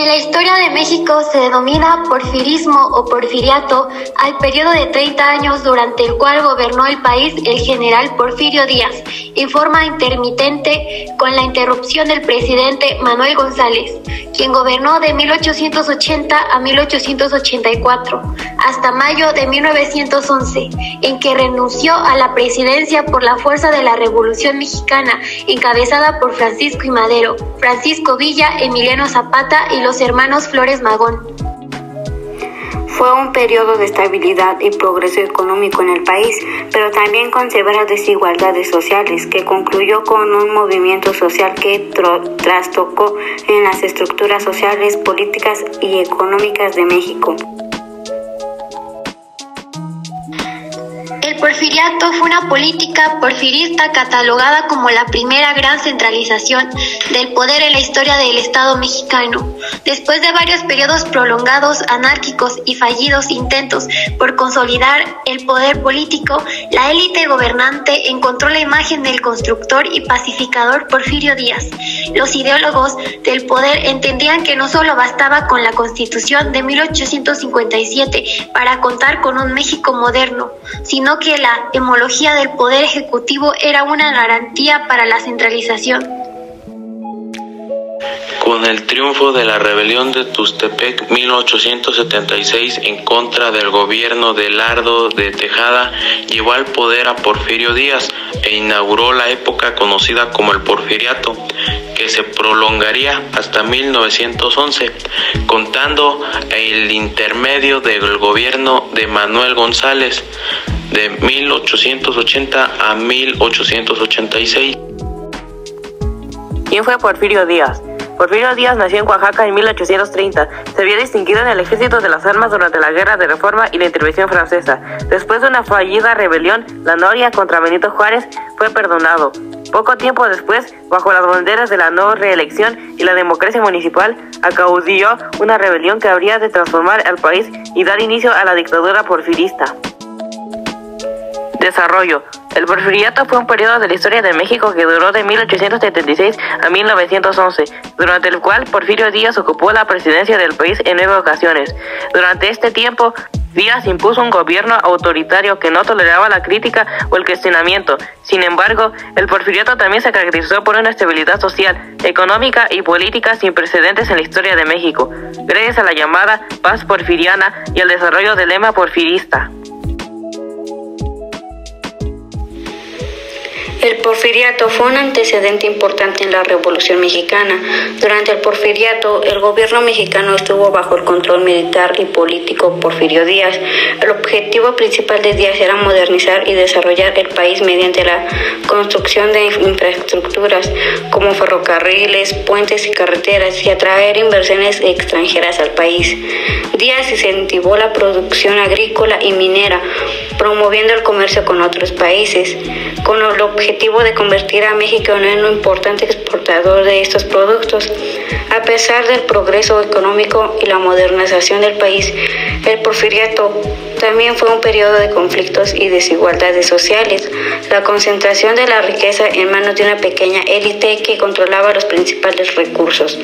En la historia de México se denomina porfirismo o porfiriato al periodo de 30 años durante el cual gobernó el país el general Porfirio Díaz, en forma intermitente con la interrupción del presidente Manuel González, quien gobernó de 1880 a 1884, hasta mayo de 1911, en que renunció a la presidencia por la fuerza de la Revolución Mexicana, encabezada por Francisco I. Madero, Francisco Villa, Emiliano Zapata y los hermanos Flores Magón. Fue un periodo de estabilidad y progreso económico en el país, pero también con severas desigualdades sociales, que concluyó con un movimiento social que trastocó en las estructuras sociales, políticas y económicas de México. El porfiriato fue una política porfirista catalogada como la primera gran centralización del poder en la historia del Estado mexicano. Después de varios periodos prolongados, anárquicos y fallidos intentos por consolidar el poder político, la élite gobernante encontró la imagen del constructor y pacificador Porfirio Díaz. Los ideólogos del poder entendían que no solo bastaba con la Constitución de 1857 para contar con un México moderno, sino que la hemología del poder ejecutivo era una garantía para la centralización. Con el triunfo de la rebelión de Tuxtepec 1876 en contra del gobierno de Lardo de Tejada, llevó al poder a Porfirio Díaz e inauguró la época conocida como el Porfiriato, que se prolongaría hasta 1911, contando el intermedio del gobierno de Manuel González de 1880 a 1886. ¿Quién fue Porfirio Díaz? Porfirio Díaz nació en Oaxaca en 1830. Se había distinguido en el ejército de las armas durante la Guerra de Reforma y la intervención francesa. Después de una fallida rebelión, la Noria contra Benito Juárez, fue perdonado. Poco tiempo después, bajo las banderas de la no reelección y la democracia municipal, acaudilló una rebelión que habría de transformar al país y dar inicio a la dictadura porfirista. Desarrollo. El porfiriato fue un periodo de la historia de México que duró de 1876 a 1911, durante el cual Porfirio Díaz ocupó la presidencia del país en 9 ocasiones. Durante este tiempo, Díaz impuso un gobierno autoritario que no toleraba la crítica o el cuestionamiento. Sin embargo, el porfiriato también se caracterizó por una estabilidad social, económica y política sin precedentes en la historia de México, gracias a la llamada paz porfiriana y al desarrollo del lema porfirista. El porfiriato fue un antecedente importante en la Revolución Mexicana. Durante el porfiriato, el gobierno mexicano estuvo bajo el control militar y político Porfirio Díaz. El objetivo principal de Díaz era modernizar y desarrollar el país mediante la construcción de infraestructuras como ferrocarriles, puentes y carreteras y atraer inversiones extranjeras al país. Díaz incentivó la producción agrícola y minera, promoviendo el comercio con otros países, con el objetivo de convertir a México en un importante exportador de estos productos. A pesar del progreso económico y la modernización del país, el porfiriato también fue un periodo de conflictos y desigualdades sociales, la concentración de la riqueza en manos de una pequeña élite que controlaba los principales recursos.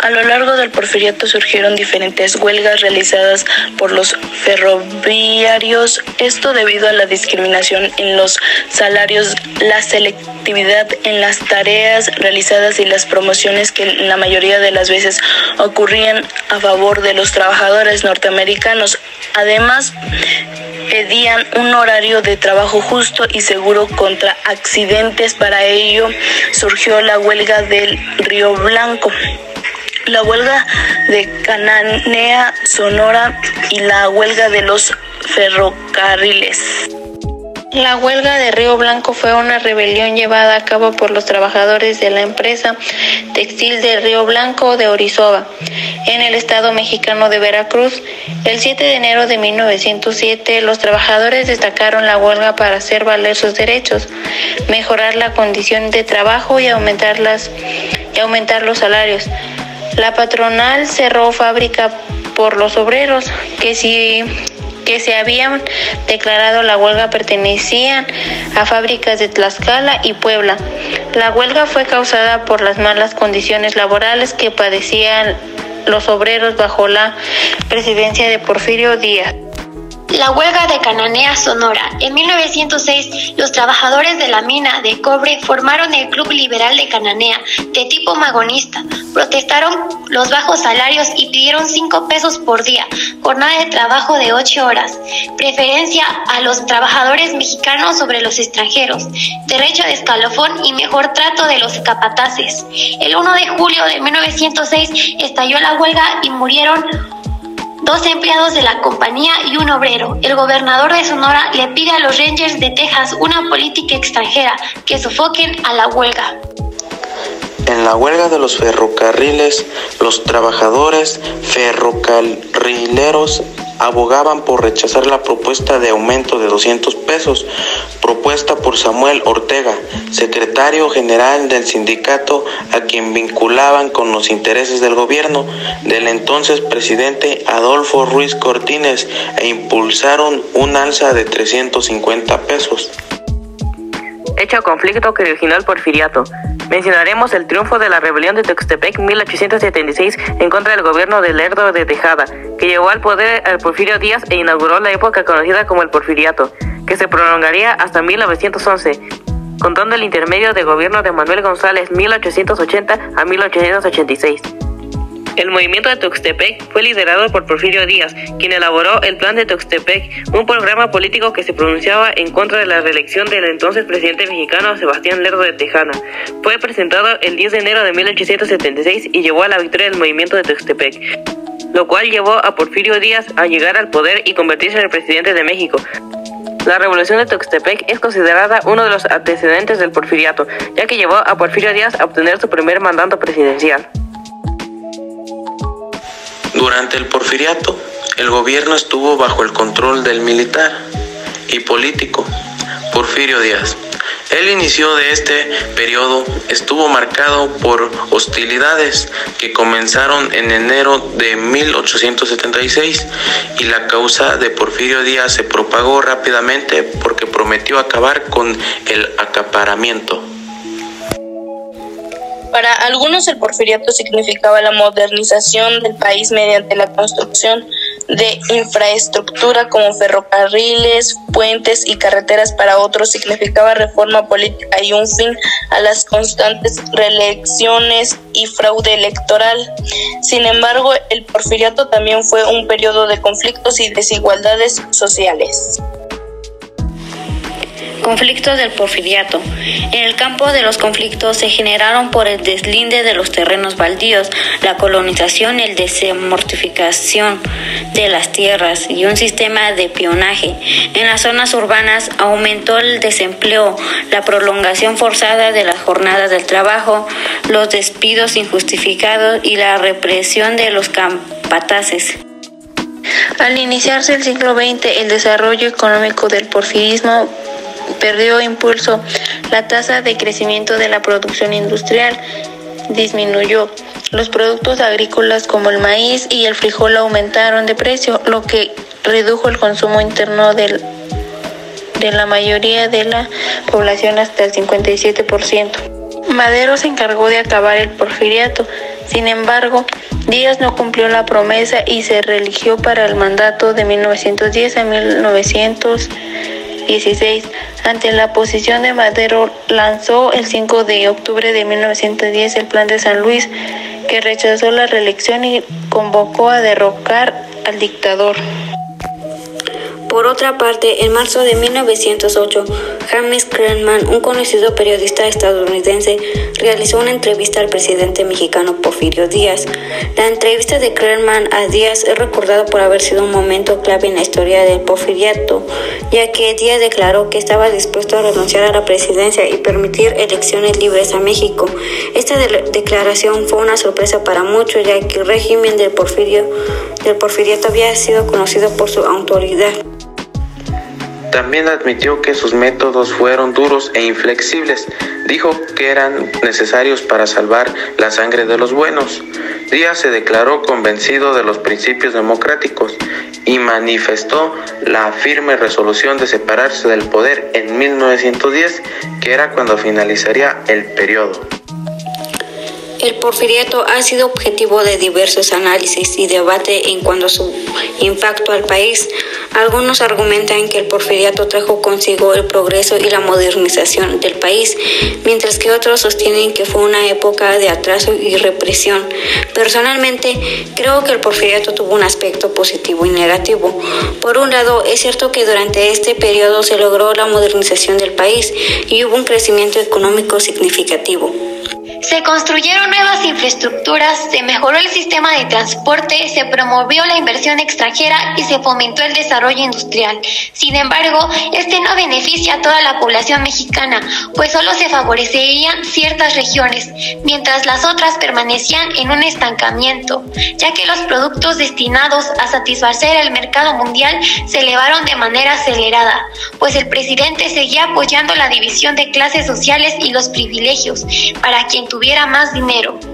A lo largo del porfiriato surgieron diferentes huelgas realizadas por los ferroviarios, esto debido a la discriminación en los salarios, la selectividad en las tareas realizadas y las promociones que la mayoría de las veces ocurrían a favor de los trabajadores norteamericanos. Además, pedían un horario de trabajo justo y seguro contra accidentes. Para ello surgió la huelga del Río Blanco, la huelga de Cananea, Sonora y la huelga de los ferrocarriles. La huelga de Río Blanco fue una rebelión llevada a cabo por los trabajadores de la empresa textil de Río Blanco de Orizaba, en el estado mexicano de Veracruz. El 7 de enero de 1907, los trabajadores destacaron la huelga para hacer valer sus derechos, mejorar la condición de trabajo y aumentar los salarios. La patronal cerró fábrica por los obreros que se habían declarado la huelga pertenecían a fábricas de Tlaxcala y Puebla. La huelga fue causada por las malas condiciones laborales que padecían los obreros bajo la presidencia de Porfirio Díaz. La huelga de Cananea, Sonora. En 1906, los trabajadores de la mina de cobre formaron el Club Liberal de Cananea, de tipo magonista. Protestaron los bajos salarios y pidieron 5 pesos por día, jornada de trabajo de 8 horas, preferencia a los trabajadores mexicanos sobre los extranjeros, derecho de escalafón y mejor trato de los capataces. El 1 de julio de 1906 estalló la huelga y murieron 2 empleados de la compañía y un obrero. El gobernador de Sonora le pide a los Rangers de Texas una política extranjera que sofoquen a la huelga. En la huelga de los ferrocarriles, los trabajadores ferrocarrileros abogaban por rechazar la propuesta de aumento de 200 pesos, propuesta por Samuel Ortega, secretario general del sindicato, a quien vinculaban con los intereses del gobierno del entonces presidente Adolfo Ruiz Cortines e impulsaron un alza de 350 pesos. Hecho conflicto que originó el porfiriato. Mencionaremos el triunfo de la rebelión de Tuxtepec 1876 en contra del gobierno de Lerdo de Tejada, que llevó al poder al Porfirio Díaz e inauguró la época conocida como el porfiriato, que se prolongaría hasta 1911, contando el intermedio de gobierno de Manuel González 1880 a 1886. El movimiento de Tuxtepec fue liderado por Porfirio Díaz, quien elaboró el Plan de Tuxtepec, un programa político que se pronunciaba en contra de la reelección del entonces presidente mexicano Sebastián Lerdo de Tejada. Fue presentado el 10 de enero de 1876 y llevó a la victoria del movimiento de Tuxtepec, lo cual llevó a Porfirio Díaz a llegar al poder y convertirse en el presidente de México. La revolución de Tuxtepec es considerada uno de los antecedentes del porfiriato, ya que llevó a Porfirio Díaz a obtener su primer mandato presidencial. Durante el porfiriato, el gobierno estuvo bajo el control del militar y político Porfirio Díaz. El inicio de este periodo estuvo marcado por hostilidades que comenzaron en enero de 1876 y la causa de Porfirio Díaz se propagó rápidamente porque prometió acabar con el acaparamiento. Para algunos el porfiriato significaba la modernización del país mediante la construcción de infraestructura como ferrocarriles, puentes y carreteras. Para otros significaba reforma política y un fin a las constantes reelecciones y fraude electoral. Sin embargo, el porfiriato también fue un periodo de conflictos y desigualdades sociales. Conflictos del porfiriato. En el campo de los conflictos se generaron por el deslinde de los terrenos baldíos, la colonización, el desamortificación de las tierras y un sistema de peonaje. En las zonas urbanas aumentó el desempleo, la prolongación forzada de las jornadas del trabajo, los despidos injustificados y la represión de los capataces. Al iniciarse el siglo XX, el desarrollo económico del porfirismo perdió impulso. La tasa de crecimiento de la producción industrial disminuyó. Los productos agrícolas como el maíz y el frijol aumentaron de precio, lo que redujo el consumo interno de la mayoría de la población hasta el 57%. Madero se encargó de acabar el porfiriato. Sin embargo, Díaz no cumplió la promesa y se reeligió para el mandato de 1910 a 1916. Ante la oposición de Madero, lanzó el 5 de octubre de 1910 el Plan de San Luis, que rechazó la reelección y convocó a derrocar al dictador. Por otra parte, en marzo de 1908, James Clermont, un conocido periodista estadounidense, realizó una entrevista al presidente mexicano Porfirio Díaz. La entrevista de Clermont a Díaz es recordada por haber sido un momento clave en la historia del porfiriato, ya que Díaz declaró que estaba dispuesto a renunciar a la presidencia y permitir elecciones libres a México. Esta declaración fue una sorpresa para muchos, ya que el régimen del porfiriato había sido conocido por su autoridad. También admitió que sus métodos fueron duros e inflexibles. Dijo que eran necesarios para salvar la sangre de los buenos. Díaz se declaró convencido de los principios democráticos y manifestó la firme resolución de separarse del poder en 1910, que era cuando finalizaría el periodo. El porfiriato ha sido objetivo de diversos análisis y debate en cuanto a su impacto al país. Algunos argumentan que el porfiriato trajo consigo el progreso y la modernización del país, mientras que otros sostienen que fue una época de atraso y represión. Personalmente, creo que el porfiriato tuvo un aspecto positivo y negativo. Por un lado, es cierto que durante este periodo se logró la modernización del país y hubo un crecimiento económico significativo. Se construyeron nuevas infraestructuras, se mejoró el sistema de transporte, se promovió la inversión extranjera y se fomentó el desarrollo industrial. Sin embargo, este no beneficia a toda la población mexicana, pues solo se favorecerían ciertas regiones, mientras las otras permanecían en un estancamiento, ya que los productos destinados a satisfacer el mercado mundial se elevaron de manera acelerada, pues el presidente seguía apoyando la división de clases sociales y los privilegios para quien tuviera más dinero.